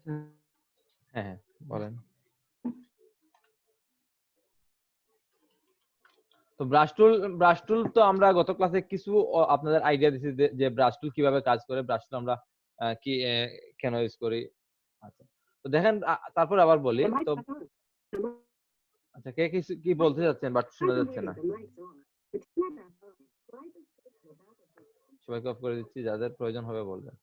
হ্যাঁ হ্যাঁ বলেন। তো ব্রাশ টুল তো আমরা গত ক্লাসে কিছু আপনাদের আইডিয়া দিছি যে ব্রাশ টুল কিভাবে কাজ করে, ব্রাশ টুল আমরা কি কেন ইউজ করি। আচ্ছা, তো দেখেন তারপর আবার বলি তো। আচ্ছা, কে কিছু কি বলতে যাচ্ছেন বাট শোনা যাচ্ছে না। সবাইকে অফ করে দিচ্ছি, যাদের প্রয়োজন হবে বলবেন।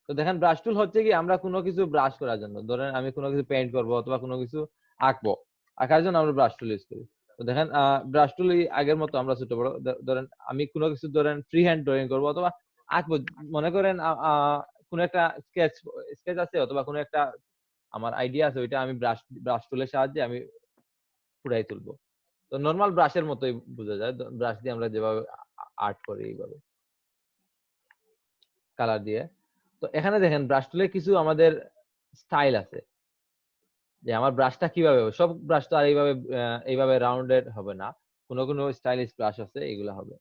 তো দেখেন ব্রাশ টুল হচ্ছে কি আমরা কোনো কিছু ব্রাশ করার জন্য, ধরেন আমি কোনো কিছু পেইন্ট করব অথবা কোনো কিছু আঁকবো, আঁকার জন্য আমরা ব্রাশ টুল ইউজ করি। তো দেখেন ব্রাশ টুল আগের মতো আমরা ছোট বড় ধরেন আমি কোনো কিছু ধরেন ফ্রি হ্যান্ড ড্রয়িং করবো অথবা আঁকবো, মনে করেন কোনো একটা স্কেচ স্কেচ আছে অথবা কোনো একটা আমার আইডিয়া আছে, ওইটা আমি ব্রাশ টুলের সাহায্যে আমি ফুটাই তুলবো। তো নর্মাল ব্রাশের মতোই বোঝা যায়, ব্রাশ দিয়ে আমরা যেভাবে আর্ট করি এইভাবে কালার দিয়ে। তো এখানে দেখেন ব্রাশ টুলে কিছু আমাদের স্টাইল আছে, যে আমার ব্রাশটা কিভাবে হবে। সব ব্রাশ তো আর এইভাবে রাউন্ডেড হবে না, কোনো কোনো স্টাইলিশ ব্রাশ আছে এগুলো হবে।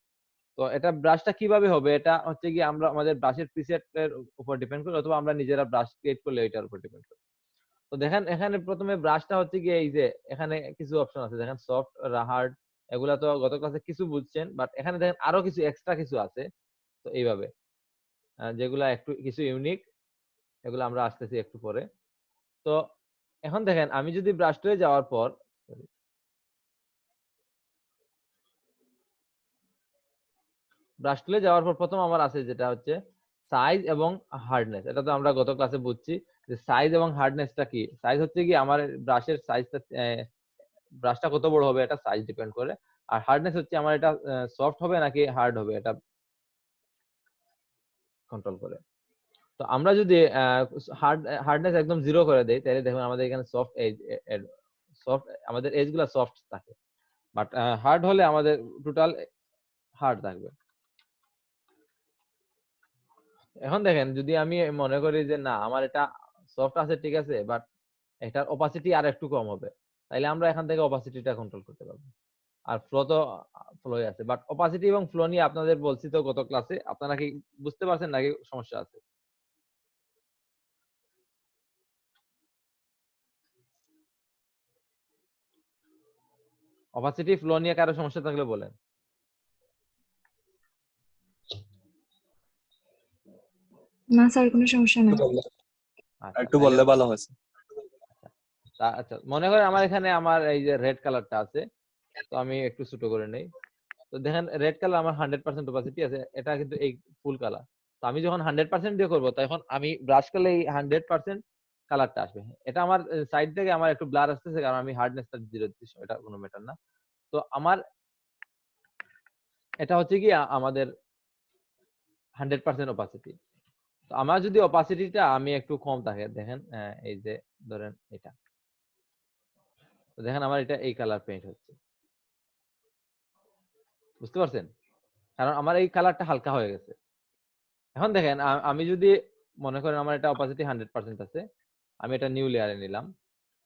তো এটা ব্রাশটা কিভাবে হবে, এটা হচ্ছে কি আমরা আমাদের ব্রাশের প্রিসেটের উপর ডিপেন্ড করে অথবা আমরা নিজেরা ব্রাশ ক্রিয়েট করলে এটার উপর ডিপেন্ড করে। তো দেখেন এখানে প্রথমে ব্রাশটা হচ্ছে কি এই যে এখানে কিছু অপশন আছে, দেখেন সফট, হার্ড, এগুলা তো গত ক্লাসে কিছু বুঝছেন, বাট এখানে দেখেন আরো কিছু এক্সট্রা কিছু আছে। তো এইভাবে যেগুলা একটু কিছু ইউনিক, এগুলো আমরা আসতেছি একটু পরে। তো এখন দেখেন আমি যদি ব্রাশ টুলে যাওয়ার পর ব্রাশ টুলে যাওয়ার পর প্রথম আমার আছে যেটা হচ্ছে সাইজ এবং হার্ডনেস। এটা তো আমরা গত ক্লাসে বুঝছি যে সাইজ এবং হার্ডনেসটা কি। সাইজ হচ্ছে কি আমার ব্রাশের সাইজটা, ব্রাশটা কত বড় হবে এটা সাইজ ডিপেন্ড করে। আর হার্ডনেস হচ্ছে আমার এটা সফট হবে নাকি হার্ড হবে এটা কন্ট্রোল করে। তো আমরা যদি হার্ডনেস একদম 0 করে দেই তাহলে দেখুন আমাদের এখানে সফট এজ, সফট আমাদের এজ গুলা সফট থাকে, বাট হার্ড হলে আমাদের টোটাল হার্ড থাকবে। এখন দেখেন যদি আমি মনে করি যে না আমার এটা সফট আছে ঠিক আছে, বাট এটার অপাসিটি আর একটু কম হবে, তাইলে আমরা এখান থেকে অপাসিটিটা কন্ট্রোল করতে পারবো। আর ফ্লো তো ফ্লোই আছে, বাট অপাসিটি এবং ফ্লো নিয়ে আপনাদের বলছি তো গত ক্লাসে, আপনারা কি বুঝতে পারছেন নাকি সমস্যা আছে? অপাসিটি ফ্লো নিয়ে কারো সমস্যা থাকলে বলেন। না স্যার, কোনো সমস্যা নেই। আচ্ছা একটু তাইলে বললে ভালো হয়েছে। আচ্ছা মনে করেন আমার এখানে আমার এই যে রেড কালারটা আছে, তো আমি একটু ছোট করে নেই। তো দেখেন রেড কালার আমার 100% অপাসিটি আছে, এটা কিন্তু এই ফুল কালার। তো আমি যখন 100% দিয়ে করবো তখন আমি ব্রাশ করলে এই 100% কালারটা আসবে। এটা আমার সাইড থেকে আমার একটু ব্লার আসতেছে কারণ আমি হার্ডনেসটা 0 দিচ্ছি, এটা কোনো ম্যাটার না। তো আমার এটা হচ্ছে কি আমাদের 100% অপাসিটি। তো আমার যদি অপাসিটিটা আমি একটু কম থাকে, দেখেন এই যে ধরেন এটা, তো দেখেন আমার এটা এই কালার পেইন্ট হচ্ছে, বুঝতে পারছেন? কারণ আমার এই কালারটা হালকা হয়ে গেছে। এখন দেখেন আমি যদি মনে করেন আমার এটা অপাসিটি 100% আছে, আমি এটা নিউ লেয়ারে নিলাম,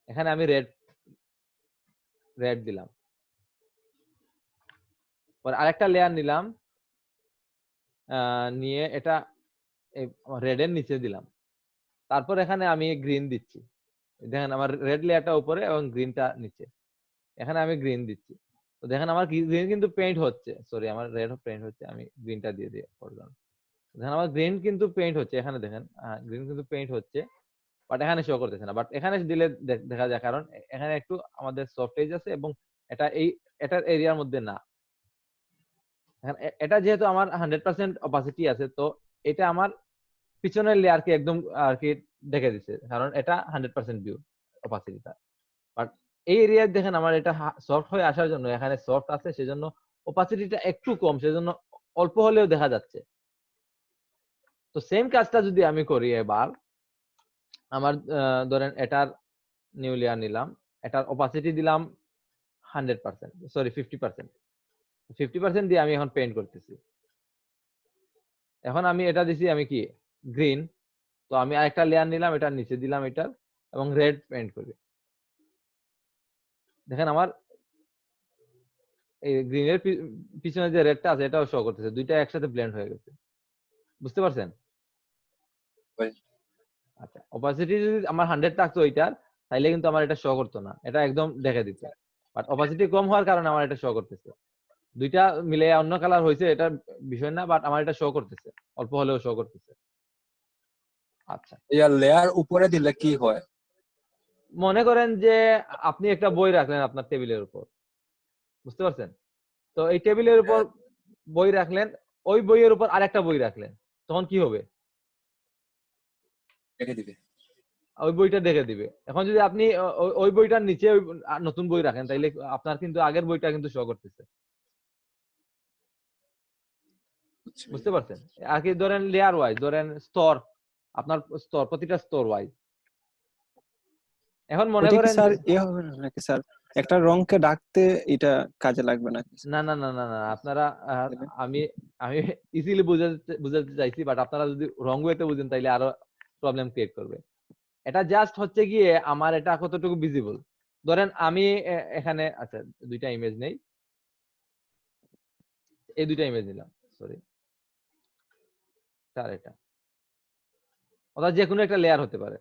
এখানে আমি রেড রেড দিলাম, পরে আরেকটা লেয়ার নিলাম, নিয়ে এটা রেড এর নিচে দিলাম, তারপর এখানে আমি গ্রিন দিচ্ছি। দেখেন আমার রেড লেয়ারটা উপরে এবং গ্রিনটা নিচে, এখানে আমি গ্রিন দিচ্ছি। তো দেখেন আমার গ্রিন কিন্তু পেইন্ট হচ্ছে, সরি আমার রেড পেইন্ট হচ্ছে, আমি গ্রিনটা দিয়ে দিয়ে করলাম। দেখেন আমার গ্রিন কিন্তু পেইন্ট হচ্ছে, এখানে দেখেন গ্রিন কিন্তু পেইন্ট হচ্ছে, বাট এখানে শো করতেছে না, বাট এখানে দিলে দেখা যায়, কারণ এখানে একটু আমাদের সফট এজ আছে এবং এটা এটার এরিয়ার মধ্যে না। এটা যেহেতু আমার 100% অপাসিটি আছে, তো এটা আমার পিছনের লেয়ারকে একদম আর কি ঢেকে দিচ্ছে, কারণ এটা 100% ভিউ অপাসিটিটা। বাট এই এরিয়ায় দেখেন আমার এটা সফট হয়ে আসার জন্য, এখানে সফট আছে সেজন্য অপাসিটিটা একটু কম, সেজন্য অল্প হলেও দেখা যাচ্ছে। তো সেম কাজটা যদি আমি করি এবার, আমার ধরেন এটার নিউ লেয়ার নিলাম, এটার অপাসিটি দিলাম 100%, সরি 50%, 50% দিয়ে আমি এখন পেইন্ট করতেছি। এখন আমি এটা দিছি আমি কি গ্রিন, তো আমি আরেকটা লেয়ার নিলাম, এটার নিচে দিলাম এটার, এবং রেড পেইন্ট করি। দেখেন আমার এই গ্রিনের পিছনে যে রেডটা আছে এটাও শো করতেছে, দুইটা একসাথে ব্লেন্ড হয়ে গেছে, বুঝতে পারছেন? আচ্ছা, অপাসিটি যদি আমার 100 থাকতো ওইটার, তাইলে কিন্তু আমার এটা শো করতো না, এটা একদম দেখে দিত। বাট অপাসিটি কম হওয়ার কারণে আমার এটা শো করতেছে। দুইটা মিলে অন্য কালার হয়েছে, এটা বিষয় না, বাট আমার এটা শো করতেছে, অল্প হলেও শো করতেছে। আচ্ছা, লেয়ার উপরে দিলে কি হয়? মনে করেন যে আপনি একটা বই রাখলেন আপনার টেবিলের উপর, বুঝতে পারছেন? তো এই টেবিলের উপর বই রাখলেন, ওই বইয়ের উপর আরেকটা বই রাখলেন, তখন কি হবে? রেখে দিবে। ওই বইটা দেখে দিবে। এখন যদি আপনি ওই বইটার নিচে নতুন বই রাখেন, তাইলে আপনার কিন্তু আগের বইটা কিন্তু শো করতেছে, বুঝতে পারছেন? আর কি ধরেন লেয়ার ওয়াইজ, ধরেন স্তর, আপনার স্তর, প্রতিটা স্তর ওয়াইজ। এখন মনে ওটা কি করেন স্যার হবে না নাকি স্যার একটা রংকে ডাকতে এটা কাজে লাগবে নাকি? না না না না না, আপনারা আমি আমি ইজিলি বুঝাতে চাইছি, বাট আপনারা যদি রং ওয়েতে বুঝেন তাইলে আরো প্রবলেম ক্রিয়েট করবে। এটা জাস্ট হচ্ছে গিয়ে আমার এটা কতটুকু ভিজিবল। ধরেন আমি এখানে, আচ্ছা দুইটা ইমেজ নেই, এই দুইটা ইমেজ নিলাম, সরি, আর এটা, অর্থাৎ যে কোনো একটা লেয়ার হতে পারে।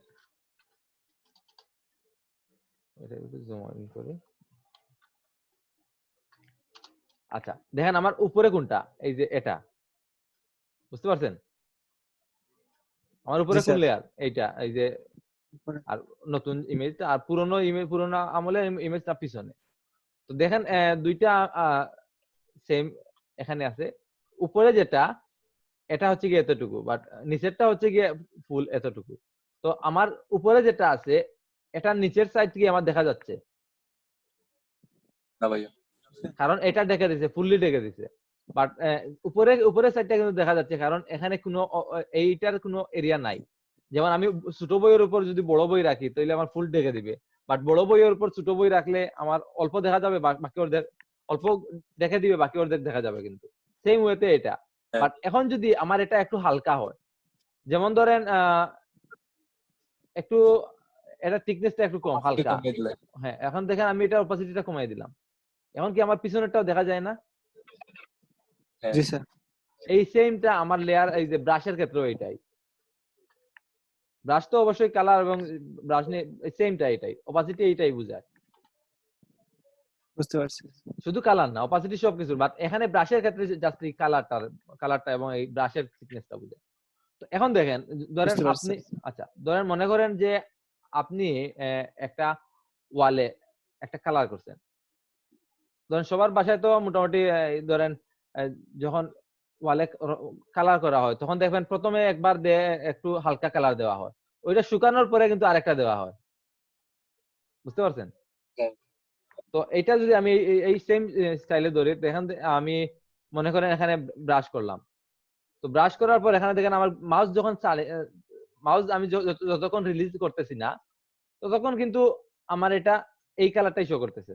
এটা একটু জুম ইন করি। আচ্ছা দেখেন আমার উপরে কোনটা, এই যে এটা, বুঝতে পারছেন? আমার উপরে কোন লেয়ার? এইটা, এই যে, আর নতুন ইমেজটা, আর পুরনো ইমেজ, পুরনো আমলের ইমেজটা পিছনে। তো দেখেন দুইটা সেম এখানে আছে। উপরে যেটা, এটা হচ্ছে গিয়ে এতটুকু, বাট নিচেরটা হচ্ছে গিয়ে ফুল এতটুকু। তো আমার উপরে যেটা আছে, এটা নিচের সাইড থেকে আমার দেখা যাচ্ছে, না ভাইয়া, কারণ এটা ঢেকে দিছে, ফুললি ঢেকে দিছে। বাট উপরের সাইডটা কিন্তু দেখা যাচ্ছে, কারণ এখানে কোনো এইটার কোনো এরিয়া নাই। যেমন আমি ছোট বইয়ের উপর যদি বড় বই রাখি, তাহলে আমার ফুল ঢেকে দিবে। বাট বড় বইয়ের উপর ছোট বই রাখলে আমার অল্প দেখা যাবে, বাকি অর্ধেক অল্প দেখে দিবে, বাকি অর্ধেক দেখা যাবে। কিন্তু সেম ওয়েতে এটা। বাট এখন যদি আমার এটা একটু হালকা হয়, যেমন ধরেন একটু, এটা থিকনেসটা একটু কম, হালকা, হ্যাঁ, এখন দেখেন আমি এটা অপাসিটিটা কমাই দিলাম, এখন কি আমার পিছনেরটাও দেখা যায় না? জি স্যার। এই সেমটা আমার লেয়ার, এই যে ব্রাশের ক্ষেত্রেও এইটাই। ব্রাশ তো অবশ্যই কালার এবং ব্রাশ নিয়ে সেমটা, এটাই অপাসিটি, এইটাই বোঝায়। বুঝতে পারছি। শুধু কালার না, অপাসিটি সবকিছু, বাট এখানে ব্রাশের ক্ষেত্রে জাস্ট এই কালারটা এবং এই ব্রাশের থিকনেসটা বোঝায়। তো এখন দেখেন, ধরেন আপনি, আচ্ছা ধরেন মনে করেন যে আপনি একটা ওয়ালে একটা কালার করছেন। ধরেন সবার বাসায় তো মোটামুটি ধরেন যখন ওয়ালে কালার করা হয়, তখন দেখবেন প্রথমে একবার একটু হালকা কালার দেওয়া হয়, ওইটা শুকানোর পরে কিন্তু আরেকটা দেওয়া হয়, বুঝতে পারছেন? তো এটা যদি আমি এই সেম স্টাইলে ধরি, দেখেন আমি মনে করেন এখানে ব্রাশ করলাম। তো ব্রাশ করার পর এখানে দেখেন আমার মাউস যখন মাউস আমি যতক্ষণ রিলিজ করতেছি না, ততক্ষণ কিন্তু আমার এটা এই কালারটাই শো করতেছে।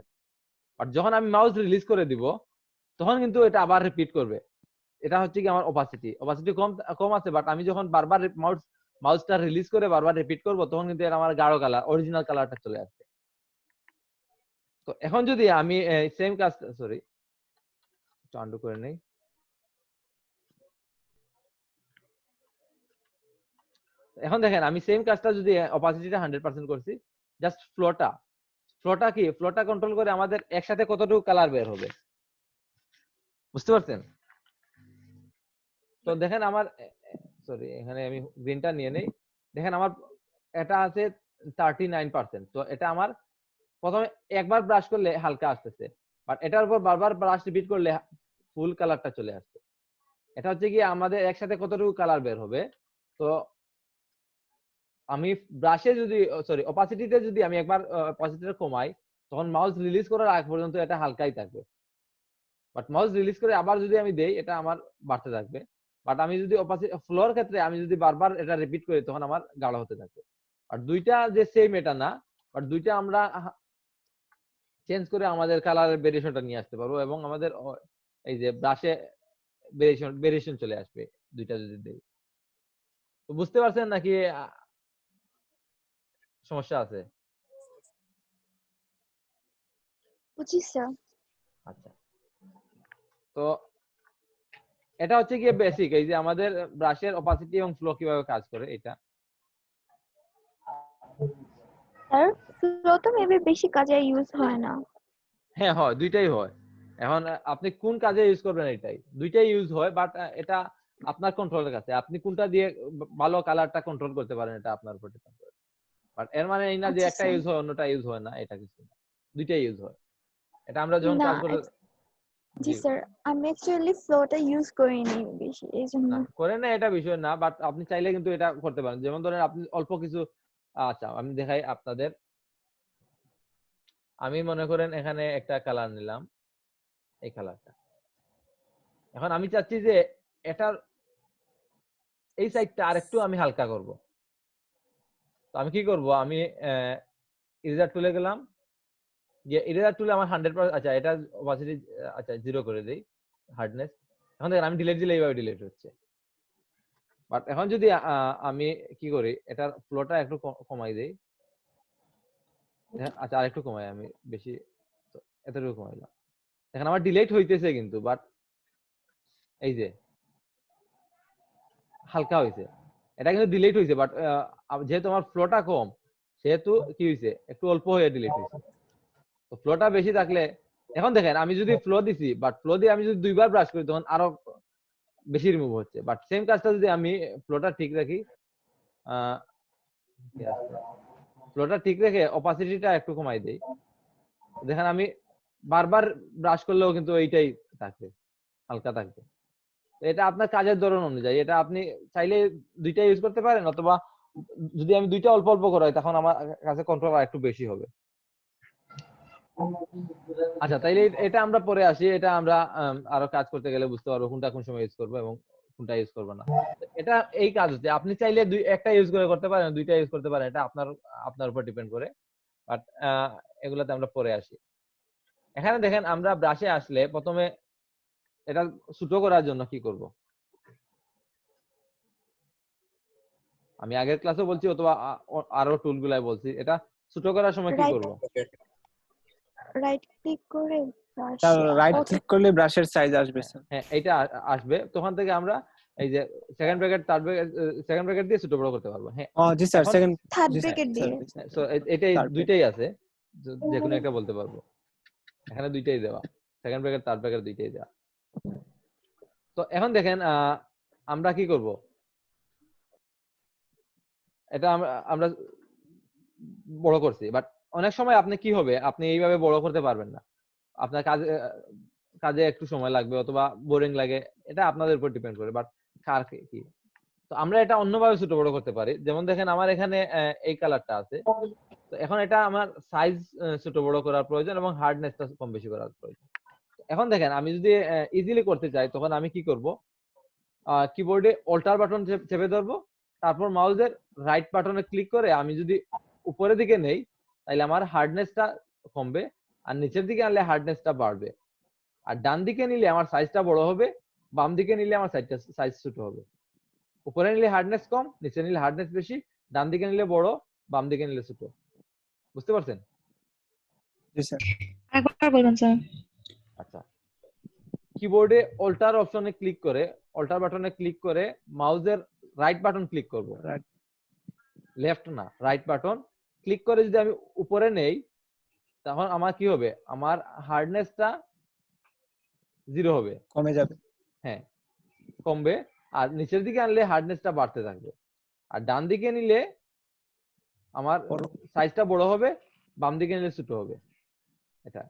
আর যখন আমি মাউস রিলিজ করে দিব, তখন কিন্তু এটা আবার রিপিট করবে। এটা হচ্ছে কি আমার অপাসিটি কম কম আছে, বাট আমি যখন বারবার মাউসটা রিলিজ করে বারবার রিপিট করব, তখন কিন্তু এটা আমার গাঢ় কালার, অরিজিনাল কালারটা চলে আসবে। তো এখন যদি আমি সেম কাজ, সরি একটু আন্ডু করে নেই। এখন দেখেন আমি সেম কাজটা যদি অপাসিটিটা 100% করছি, জাস্ট ফ্লোটা কি, ফ্লোটা কন্ট্রোল করে আমাদের একসাথে কতটুকু কালার বের হবে, বুঝতে পারছেন? তো দেখেন আমার, সরি এখানে আমি গ্রিনটা নিয়ে নেই। দেখেন আমার এটা আছে 39%। তো এটা আমার প্রথমে একবার ব্রাশ করলে হালকা আসতেছে, বাট এটার উপর বারবার ব্রাশ রিপিট করলে ফুল কালারটা চলে আসছে। এটা হচ্ছে কি আমাদের একসাথে কতটুকু কালার বের হবে। তো আমি ব্রাশে যদি, সরি অপাসিটিতে যদি আমি একবার অপাসিটিটা কমাই, তখন মাউস রিলিজ করার আগ পর্যন্ত এটা হালকাই থাকবে। বাট মাউস রিলিজ করে আবার যদি আমি দেই, এটা আমার বাড়তে থাকবে। বাট আমি যদি ফ্লোর ক্ষেত্রে আমি যদি বারবার এটা রিপিট করি, তখন আমার গাঢ় হতে থাকবে। আর দুইটা যে সেম এটা না, বাট দুইটা আমরা চেঞ্জ করে আমাদের কালারের ভেরিয়েশনটা নিয়ে আসতে পারবো, এবং আমাদের এই যে ব্রাশে ভেরিয়েশন চলে আসবে দুইটা যদি দেই। তো বুঝতে পারছেন নাকি সমস্যা আছে? বুঝিস স্যার। আচ্ছা, তো এটা হচ্ছে গিয়ে বেসিক, এই যে আমাদের ব্রাশের অপাসিটি এবং ফ্লো কিভাবে কাজ করে এটা। স্যার ফ্লো তো মেবি বেশি কাজে ইউজ হয় না। হ্যাঁ হয়, দুইটাই হয়। এখন আপনি কোন কাজে ইউজ করবেন এটাই, দুইটাই ইউজ হয়, বাট এটা আপনার কন্ট্রোলের কাছে, আপনি কোনটা দিয়ে ভালো কালারটা কন্ট্রোল করতে পারেন এটা আপনার উপর ডিপেন্ড করে। বাট এর মানে এই না যে আচ্ছা একটা স্যার। ইউজ হয় অন্যটা ইউজ হয় না, এটা কিছু না, দুইটাই ইউজ হয়। এটা আমরা যখন না কাজ করে। জি জি। স্যার, আমি অ্যাকচুয়ালি ফ্লোটা ইউজ করিনি বেশি এই জন্য। না করেন না এটা বিষয় না, বাট আপনি চাইলে কিন্তু এটা করতে পারেন। যেমন ধরেন আপনি অল্প কিছু, আচ্ছা আমি দেখাই আপনাদের। আমি মনে করেন এখানে একটা কালার নিলাম, এই কালারটা। এখন আমি চাচ্ছি যে এটার এই সাইডটা আরেকটু আমি হালকা করব। তো আমি কি করব, আমি ইরেজার টুলে গেলাম, যে ইরেজার টুলে আমার 100%, আচ্ছা এটা অপাসিটি, আচ্ছা 0 করে দেই, হার্ডনেস। এখন দেখেন আমি ডিলিট দিলে এইভাবে ডিলিট হচ্ছে। বাট এখন যদি আমি কি করি, এটার ফ্লোটা একটু কমাই দেই। আচ্ছা আরেকটু কমাই আমি, বেশি তো এতটুকু কমাইলাম। এখন আমার ডিলিট হইতেছে কিন্তু, বাট এই যে হালকা হইছে, এটা কিন্তু ডিলিট হইছে, বাট যেহেতু আমার ফ্লোটা কম, সেহেতু কি হইছে, একটু অল্প হয়ে ডিলিট হইছে। তো ফ্লোটা বেশি থাকলে, এখন দেখেন আমি যদি ফ্লো দিছি, বাট ফ্লো দিয়ে আমি যদি দুইবার ব্রাশ করি তখন আরো বেশি রিমুভ হচ্ছে। বাট সেম কাজটা যদি আমি ফ্লোটা ঠিক রাখি, আহ কি আছে, ফ্লোটা ঠিক রেখে অপাসিটিটা একটু কমাই দেই, দেখেন আমি বারবার ব্রাশ করলেও কিন্তু এইটাই থাকবে, হালকা থাকবে। তো এটা আপনার কাজের ধরন অনুযায়ী, এটা আপনি চাইলে দুইটা ইউজ করতে পারেন, অথবা যদি আমি দুইটা অল্প অল্প করাই তখন আমার কাছে কন্ট্রোল আর একটু বেশি হবে। আচ্ছা তাইলে এটা আমরা পরে আসি, এটা আমরা আরো কাজ করতে গেলে বুঝতে পারবো কোনটা কোন সময় ইউজ করবো এবং কোনটা ইউজ করবো না। তো এটা এই কাজ হচ্ছে, আপনি চাইলে একটা ইউজ করে করতে পারেন, দুইটা ইউজ করতে পারেন, এটা আপনার আপনার উপর ডিপেন্ড করে। বাট এগুলাতে আমরা পরে আসি। এখানে দেখেন আমরা ব্রাশে আসলে প্রথমে এটা ছোট করার জন্য কি করব, আমি আগের ক্লাসে বলছি অথবা আরো টুল গুলাই বলছি, এটা ছোট করার সময় কি রাইট করব। রাইট ক্লিক করে তার ব্রাশে রাইট ওকে। ক্লিক করলে ব্রাশের সাইজ আসবে হ্যাঁ স্যার। হ্যাঁ, এইটা আসবে, তখন থেকে আমরা এই যে second bracket third bracket, second bracket দিয়ে ছোট বড় করতে পারবো। হ্যাঁ ও জি স্যার, এখন, সেকেন্ড। থার্ড জি স্যার, ব্রেকেট স্যার দিয়ে। সো এটাই থার্ড ব্রেক। দুইটাই আছে, যে কোনো একটা বলতে পারবো, এখানে দুইটাই দেওয়া, সেকেন্ড ব্র্যাকেট থার্ড ব্র্যাকেট দুইটাই দেওয়া। তো এখন দেখেন আমরা কি করব, এটা আমরা বড় করছি, বাট অনেক সময় আপনি কি হবে, আপনি এইভাবে বড় করতে পারবেন না, আপনার কাজে কাজে একটু সময় লাগবে অথবা বোরিং লাগে, এটা আপনাদের উপর ডিপেন্ড করে, বাট কার কি। তো আমরা এটা অন্যভাবে ছোট বড় করতে পারি। যেমন দেখেন আমার এখানে এই কালারটা আছে, তো এখন এটা আমার সাইজ ছোট বড় করার প্রয়োজন এবং হার্ডনেসটা কম বেশি করার প্রয়োজন। এখন দেখেন আমি যদি ইজিলি করতে চাই তখন আমি কি করব, কিবোর্ডে অল্টার বাটন চেপে ধরবো, তারপর মাউসের রাইট বাটনে ক্লিক করে আমি যদি উপরের দিকে নেই তাহলে আমার হার্ডনেসটা কমবে, আর নিচের দিকে আনলে হার্ডনেসটা বাড়বে। আর ডান দিকে নিলে আমার সাইজটা বড় হবে, বাম দিকে নিলে আমার সাইজ ছোট হবে। উপরে নিলে হার্ডনেস কম, নিচে নিলে হার্ডনেস বেশি, ডান দিকে নিলে বড়, বাম দিকে নিলে ছোট। বুঝতে পারছেন? জি স্যার। একবার বলবেন স্যার। আচ্ছা, কিবোর্ডে অল্টার অপশনে ক্লিক করে, অল্টার বাটনে ক্লিক করে মাউসের রাইট বাটন ক্লিক করব, রাইট। লেফট না, রাইট বাটন ক্লিক করে যদি আমি উপরে নেই তখন আমার কি হবে, আমার হার্ডনেসটা 0 হবে, কমে যাবে। হ্যাঁ কমবে। আর নিচের দিকে আনলে হার্ডনেসটা বাড়তে থাকবে। আর ডান দিকে নিলে আমার বড়। সাইজটা বড় হবে, বাম দিকে নিলে ছোট হবে। এটা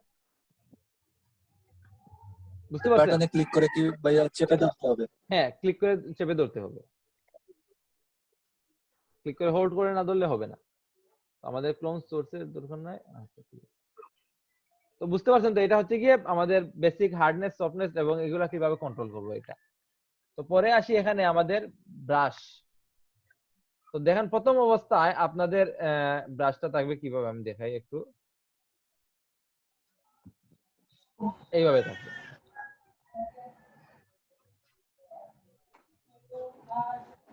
বুঝতে পারছেন? বাটনে ক্লিক করে কি ভাইয়া চেপে ধরতে হবে? হ্যাঁ ক্লিক করে চেপে ধরতে হবে, ক্লিক করে হোল্ড করে না ধরলে হবে না। আমাদের ক্লোন সোর্সের দরকার নাই। আচ্ছা ঠিক আছে। তো বুঝতে পারছেন তো, এটা হচ্ছে গিয়ে আমাদের বেসিক হার্ডনেস, সফটনেস এবং এগুলা কিভাবে কন্ট্রোল করবো এটা। তো পরে আসি এখানে আমাদের ব্রাশ। তো দেখেন প্রথম অবস্থায় আপনাদের ব্রাশটা থাকবে কিভাবে, আমি দেখাই একটু, এইভাবে থাকবে।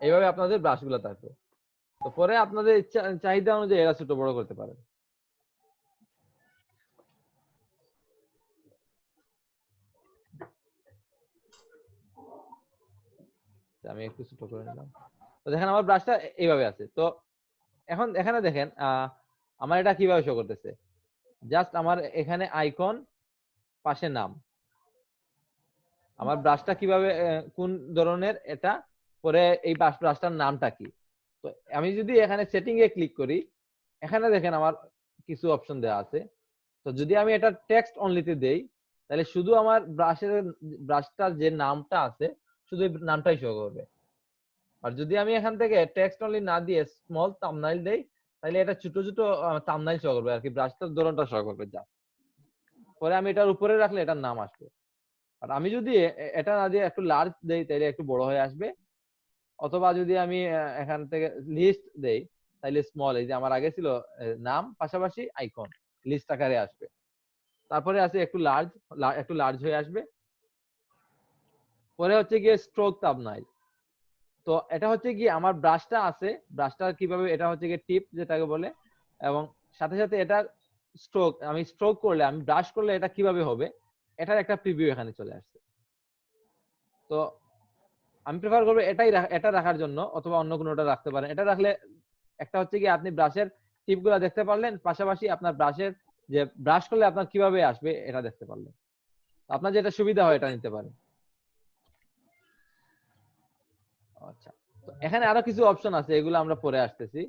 এইভাবে আপনাদের ব্রাশ গুলো থাকবে। তো পরে আপনাদের চাহিদা অনুযায়ী এরা ছোট বড় করতে পারেন। আমি একটু ছোট করে নিলাম। তো দেখেন আমার ব্রাশটা এইভাবে আছে। তো এখন এখানে দেখেন আমার এটা কিভাবে শো করতেছে, জাস্ট আমার এখানে আইকন, পাশে নাম, আমার ব্রাশটা কিভাবে কোন ধরনের এটা, পরে এই ব্রাশটার নামটা কি। তো আমি যদি এখানে সেটিং এ ক্লিক করি, এখানে দেখেন আমার কিছু অপশন দেওয়া আছে। তো যদি আমি এটা টেক্সট অনলিতে দেই, তাহলে শুধু আমার ব্রাশটার যে নামটা আছে শুধু এই নামটাই শো করবে। আর যদি আমি এখান থেকে টেক্সট অনলি না দিয়ে স্মল থাম্বনেইল দেই, তাহলে এটা ছোট ছোট থাম্বনেইল শো করবে আর কি, ব্রাশটার ধরনটা শো করবে যা। পরে আমি এটার উপরে রাখলে এটার নাম আসবে। আর আমি যদি এটা না দিয়ে একটু লার্জ দেই, তাহলে একটু বড় হয়ে আসবে। অথবা যদি আমি এখান থেকে লিস্ট দেই, তাহলে স্মল, এই যে আমার আগে ছিল নাম পাশাপাশি আইকন, লিস্ট আকারে আসবে। তারপরে আছে একটু লার্জ হয়ে আসবে। পরে হচ্ছে গিয়ে স্ট্রোক থাম্বনেইল। তো এটা হচ্ছে কি আমার ব্রাশটা আছে, ব্রাশটা কিভাবে, এটা হচ্ছে গিয়ে টিপ যেটাকে বলে, এবং সাথে সাথে এটা স্ট্রোক, আমি স্ট্রোক করলে, আমি ব্রাশ করলে এটা কিভাবে হবে, এটার একটা প্রিভিউ এখানে চলে আসছে। তো আমি প্রেফার করবো এটা রাখার জন্য, অথবা অন্য কোনোটা রাখতে পারেন। এটা রাখলে একটা হচ্ছে কি আপনি ব্রাশের টিপগুলো দেখতে পারলেন, পাশাপাশি আপনার ব্রাশের যে ব্রাশ করলে আপনার কিভাবে আসবে এটা দেখতে পারলেন। আপনার যেটা সুবিধা হয় এটা নিতে পারেন। আচ্ছা, তো এখানে আরো কিছু অপশন আছে, এগুলো আমরা পরে আসতেছি।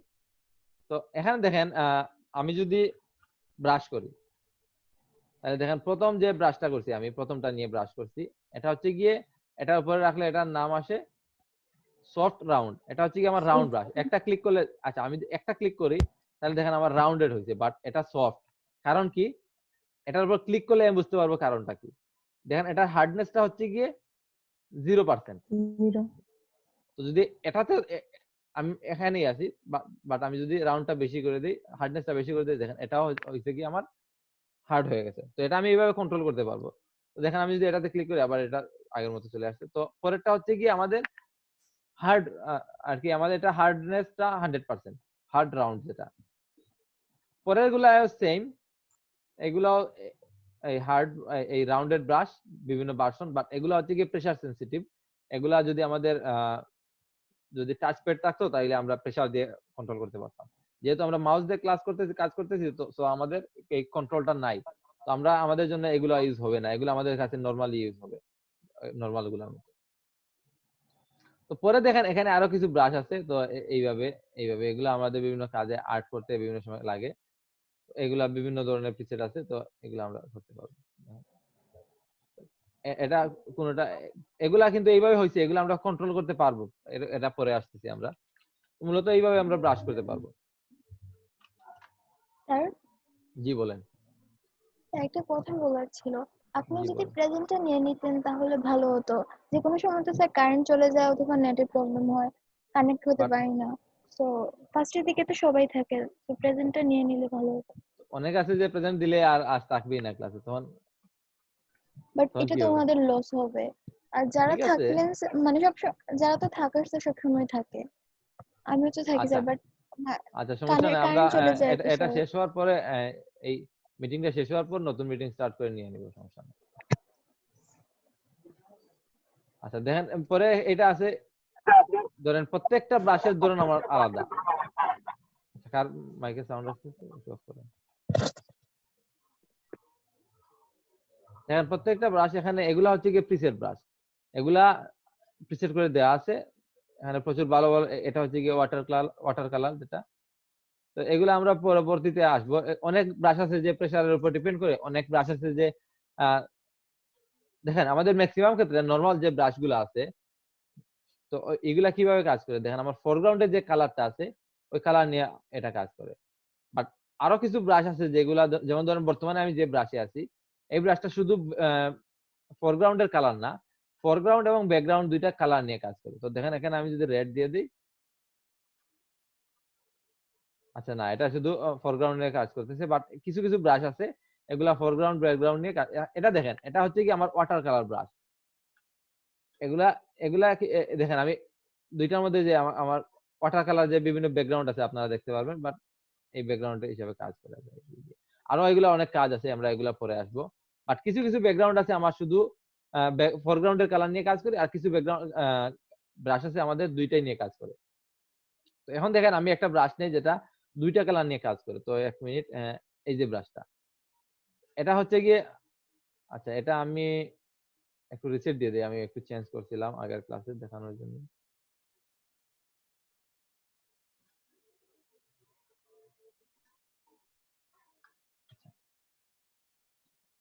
তো এখানে দেখেন আমি যদি ব্রাশ করি, তাহলে দেখেন প্রথম যে ব্রাশটা করছি, আমি প্রথমটা নিয়ে ব্রাশ করছি, এটা হচ্ছে গিয়ে এটার উপরে রাখলে এটার নাম আসে সফট রাউন্ড। এটা হচ্ছে কি আমার রাউন্ড ব্রাশ, একটা ক্লিক করলে, আচ্ছা আমি একটা ক্লিক করি তাহলে দেখেন আমার রাউন্ডেড হয়েছে, বাট এটা সফট। কারণ কি, এটার উপর ক্লিক করলে আমি বুঝতে পারবো কারণটা কি। দেখেন এটার হার্ডনেসটা হচ্ছে গিয়ে 0%। তো যদি এটাতে আমি এখানেই আছি, বাট আমি যদি রাউন্ডটা বেশি করে দিই, হার্ডনেসটা বেশি করে দিই, দেখেন এটাও হয়েছে কি আমার হার্ড হয়ে গেছে। তো এটা আমি এইভাবে কন্ট্রোল করতে পারবো। তো দেখেন আমি যদি এটাতে ক্লিক করি, আবার এটা আগের মতো চলে আসছে। তো পরেরটা হচ্ছে কি আমাদের হার্ড, আর কি আমাদের এটা হার্ডনেসটা 100%, হার্ড রাউন্ড যেটা। পরের গুলা সেম, এগুলাও এই হার্ড, এই রাউন্ডেড ব্রাশ, বিভিন্ন ভার্সন, বাট এগুলা হচ্ছে কি প্রেসার সেনসিটিভ। এগুলা যদি আমাদের যদি টাচ প্যাড থাকতো তাহলে আমরা প্রেসার দিয়ে কন্ট্রোল করতে পারতাম। যেহেতু আমরা মাউস দিয়ে কাজ করতেছি, তো সো আমাদের এই কন্ট্রোলটা নাই। তো আমরা, আমাদের জন্য এগুলো ইউজ হবে না, এগুলো আমাদের কাছে নরমালি ইউজ হবে, নরমাল গুলোর মতো। তো পরে দেখেন এখানে আরো কিছু ব্রাশ আছে। তো এইভাবে এইভাবে এগুলো আমাদের বিভিন্ন কাজে, আর্ট করতে বিভিন্ন সময় লাগে। এগুলা বিভিন্ন ধরনের প্রিসেট আছে, তো এগুলো আমরা করতে পারবো। এটা কোনটা, এগুলা কিন্তু এইভাবে হয়েছে, এগুলো আমরা কন্ট্রোল করতে পারবো, এটা পরে আসতেছি আমরা। মূলত এইভাবে আমরা ব্রাশ করতে পারবো। স্যার, জি বলেন। একটা কথা বলার ছিল। আপনি জি যদি বলেন। প্রেজেন্টটা নিয়ে নিতেন তাহলে ভালো হতো। যে কোনো সময় তো স্যার কারেন্ট চলে যায় অথবা নেটের প্রবলেম হয়, কানেক্ট হতে বাট পারি না। তো ফার্স্টের দিকে তো সবাই থাকে, তো প্রেজেন্টটা নিয়ে নিলে ভালো হতো। অনেক আছে যে প্রেজেন্ট দিলে আর আজ থাকবেই না ক্লাসে, তখন বাট তখন এটা কি তো হবে? ওনাদের লস হবে। আর যারা ঠিক আছে, থাকলেন মানে যারা তো থাকার তো সবসময় থাকে, আমিও তো থাকি আচ্ছা স্যার, বাট আচ্ছা, সমস্যা কানের নেই। আমরা কারেন্ট চলে যায় তো এটা স্যার। শেষ হওয়ার পরে, এই মিটিংটা শেষ হওয়ার পর নতুন মিটিং স্টার্ট করে নিয়ে নিব, সমস্যা নেই। আচ্ছা দেখেন পরে এটা আছে, ধরেন প্রত্যেকটা ব্রাশের ধরন আমার আলাদা। আচ্ছা, কার মাইকে সাউন্ড আসতেছে একটু অফ করেন। দেখেন প্রত্যেকটা ব্রাশ এখানে, এগুলা হচ্ছে কি প্রিসেট ব্রাশ, এগুলা প্রিসেট করে দেওয়া আছে। এখানে প্রচুর ভালো ভালো, এটা হচ্ছে কি ওয়াটার কালার যেটা। তো এগুলো আমরা পরবর্তীতে আসবো। অনেক ব্রাশ আছে যে প্রেসারের উপর ডিপেন্ড করে, অনেক ব্রাশ আছে যে আহ, দেখেন আমাদের ম্যাক্সিমাম ক্ষেত্রে নরমাল যে ব্রাশ গুলো আছে, তো এগুলা কিভাবে কাজ করে, দেখেন আমার ফোরগ্রাউন্ডে যে কালারটা আছে ওই কালার নিয়ে এটা কাজ করে। বাট আরো কিছু ব্রাশ আছে যেগুলা, যেমন ধরেন বর্তমানে আমি যে ব্রাশে আছি, এই ব্রাশটা শুধু ফোরগ্রাউন্ডের কালার না, ফোরগ্রাউন্ড এবং ব্যাকগ্রাউন্ড দুইটা কালার নিয়ে কাজ করে। তো দেখেন এখানে আমি যদি রেড দিয়ে দিই, আচ্ছা না, এটা শুধু ফোরগ্রাউন্ড নিয়ে কাজ করতেছে। বাট কিছু কিছু ব্রাশ আছে এগুলা ফোরগ্রাউন্ড ব্যাকগ্রাউন্ড নিয়ে এটা দেখেন এটা হচ্ছে কি আমার ওয়াটার কালার ব্রাশ। এগুলা এগুলা দেখেন আমি দুইটার মধ্যে যে আমার ওয়াটার কালার যে বিভিন্ন ব্যাকগ্রাউন্ড আছে আপনারা দেখতে পারবেন, বাট এই ব্যাকগ্রাউন্ড হিসেবে কাজ করে। আরো এগুলা অনেক কাজ আছে, আমরা এগুলা পরে আসবো। বাট কিছু কিছু ব্যাকগ্রাউন্ড আছে আমার শুধু ফোরগ্রাউন্ডের কালার নিয়ে কাজ করে, আর কিছু ব্যাকগ্রাউন্ড ব্রাশ আছে আমাদের দুইটাই নিয়ে কাজ করে। তো এখন দেখেন আমি একটা ব্রাশ নেই যেটা দুইটা কালার নিয়ে কাজ করে। তো 1 মিনিট, এই যে ব্রাশটা, এটা হচ্ছে গিয়ে, আচ্ছা এটা আমি একটু রিসেট দিয়ে দিই, আমি একটু চেঞ্জ করছিলাম আগের ক্লাসে দেখানোর জন্য।